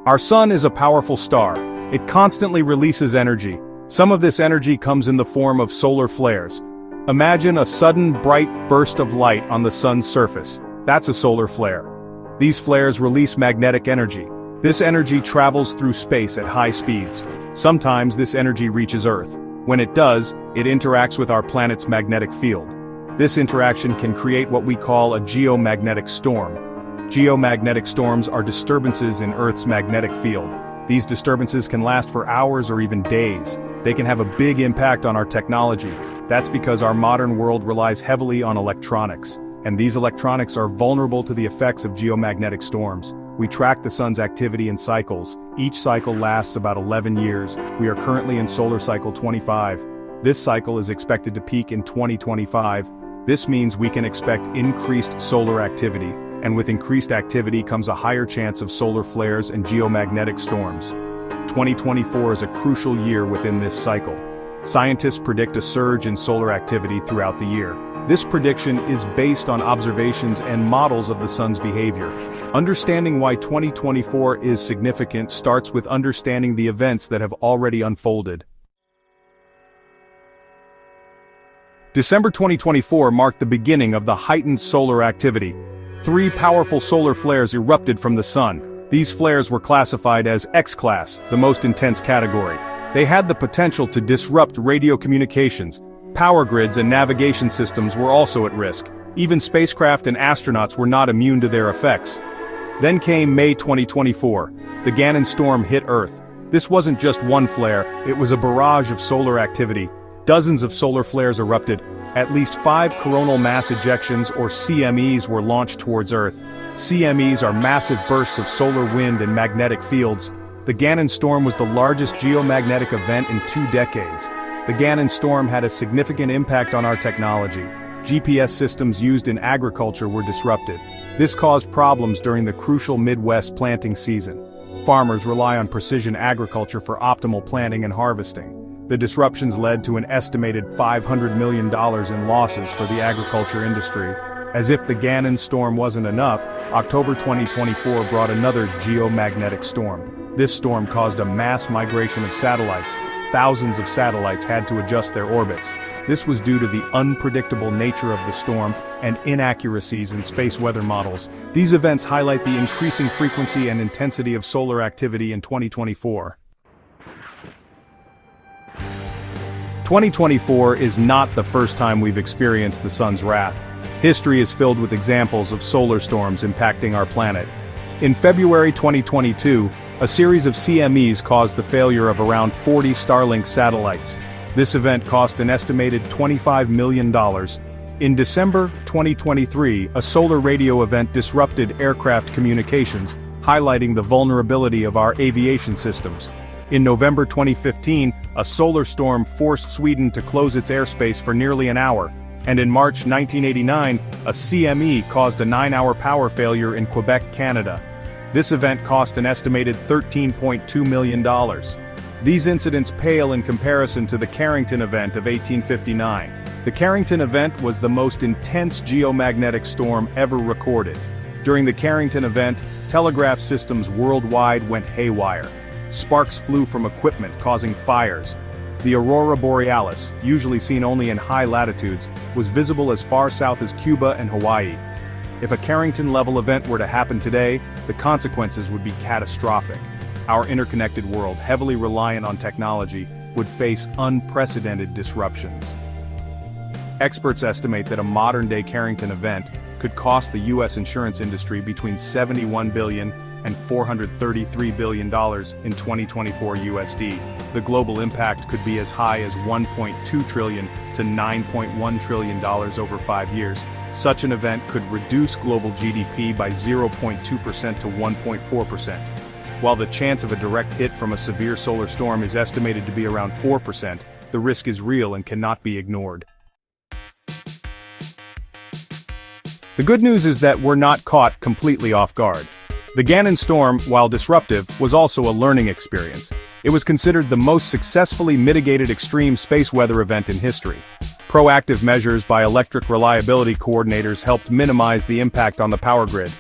Our sun is a powerful star. It constantly releases energy. Some of this energy comes in the form of solar flares. Imagine a sudden bright burst of light on the sun's surface. That's a solar flare. These flares release magnetic energy. This energy travels through space at high speeds. Sometimes this energy reaches Earth. When it does, it interacts with our planet's magnetic field. This interaction can create what we call a geomagnetic storm. Geomagnetic storms are disturbances in Earth's magnetic field. These disturbances can last for hours or even days. They can have a big impact on our technology. That's because our modern world relies heavily on electronics. And these electronics are vulnerable to the effects of geomagnetic storms. We track the sun's activity in cycles. Each cycle lasts about 11 years. We are currently in solar cycle 25. This cycle is expected to peak in 2025. This means we can expect increased solar activity, and with increased activity comes a higher chance of solar flares and geomagnetic storms. 2024 is a crucial year within this cycle. Scientists predict a surge in solar activity throughout the year. This prediction is based on observations and models of the sun's behavior. Understanding why 2024 is significant starts with understanding the events that have already unfolded. December 2024 marked the beginning of the heightened solar activity. 3 powerful solar flares erupted from the sun. These flares were classified as X-class, the most intense category. They had the potential to disrupt radio communications. Power grids and navigation systems were also at risk. Even spacecraft and astronauts were not immune to their effects. Then came May 2024. The Gannon storm hit Earth. This wasn't just one flare, it was a barrage of solar activity. Dozens of solar flares erupted. At least 5 coronal mass ejections, or CMEs, were launched towards Earth. CMEs are massive bursts of solar wind and magnetic fields. The Gannon storm was the largest geomagnetic event in 2 decades. The Gannon storm had a significant impact on our technology. GPS systems used in agriculture were disrupted. This caused problems during the crucial Midwest planting season. Farmers rely on precision agriculture for optimal planting and harvesting. The disruptions led to an estimated $500 million in losses for the agriculture industry. As if the Gannon storm wasn't enough, October 2024 brought another geomagnetic storm. This storm caused a mass migration of satellites. Thousands of satellites had to adjust their orbits. This was due to the unpredictable nature of the storm and inaccuracies in space weather models. These events highlight the increasing frequency and intensity of solar activity in 2024. 2024 is not the first time we've experienced the sun's wrath. History is filled with examples of solar storms impacting our planet. In February 2022, a series of CMEs caused the failure of around 40 Starlink satellites. This event cost an estimated $25 million. In December 2023, a solar radio event disrupted aircraft communications, highlighting the vulnerability of our aviation systems. In November 2015, a solar storm forced Sweden to close its airspace for nearly an hour. And in March 1989, a CME caused a 9-hour power failure in Quebec, Canada. This event cost an estimated $13.2 million. These incidents pale in comparison to the Carrington event of 1859. The Carrington event was the most intense geomagnetic storm ever recorded. During the Carrington event, telegraph systems worldwide went haywire. Sparks flew from equipment, causing fires. The aurora borealis, usually seen only in high latitudes, was visible as far south as Cuba and Hawaii. If a Carrington-level event were to happen today, the consequences would be catastrophic. Our interconnected world, heavily reliant on technology, would face unprecedented disruptions. Experts estimate that a modern-day Carrington event could cost the U.S. insurance industry between $71 billion and $433 billion in 2024 USD. The global impact could be as high as $1.2 trillion to $9.1 trillion over 5 years. Such an event could reduce global GDP by 0.2% to 1.4%. While the chance of a direct hit from a severe solar storm is estimated to be around 4%, the risk is real and cannot be ignored. The good news is that we're not caught completely off guard. The Gannon storm, while disruptive, was also a learning experience. It was considered the most successfully mitigated extreme space weather event in history. Proactive measures by electric reliability coordinators helped minimize the impact on the power grid.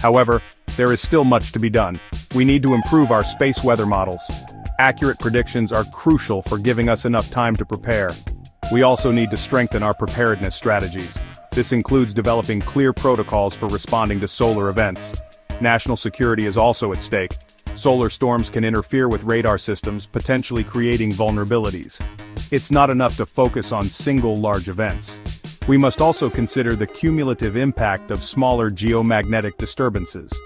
However, there is still much to be done. We need to improve our space weather models. Accurate predictions are crucial for giving us enough time to prepare. We also need to strengthen our preparedness strategies. This includes developing clear protocols for responding to solar events. National security is also at stake. Solar storms can interfere with radar systems, potentially creating vulnerabilities. It's not enough to focus on single large events. We must also consider the cumulative impact of smaller geomagnetic disturbances.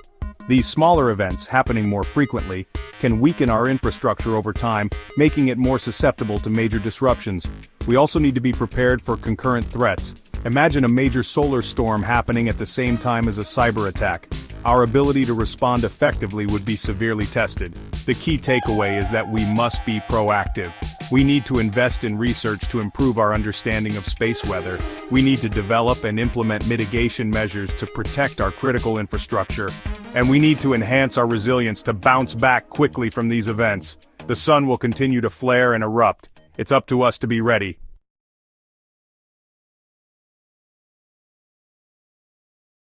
These smaller events, happening more frequently, can weaken our infrastructure over time, making it more susceptible to major disruptions. We also need to be prepared for concurrent threats. Imagine a major solar storm happening at the same time as a cyber attack. Our ability to respond effectively would be severely tested. The key takeaway is that we must be proactive. We need to invest in research to improve our understanding of space weather. We need to develop and implement mitigation measures to protect our critical infrastructure. And we need to enhance our resilience to bounce back quickly from these events. The sun will continue to flare and erupt. It's up to us to be ready.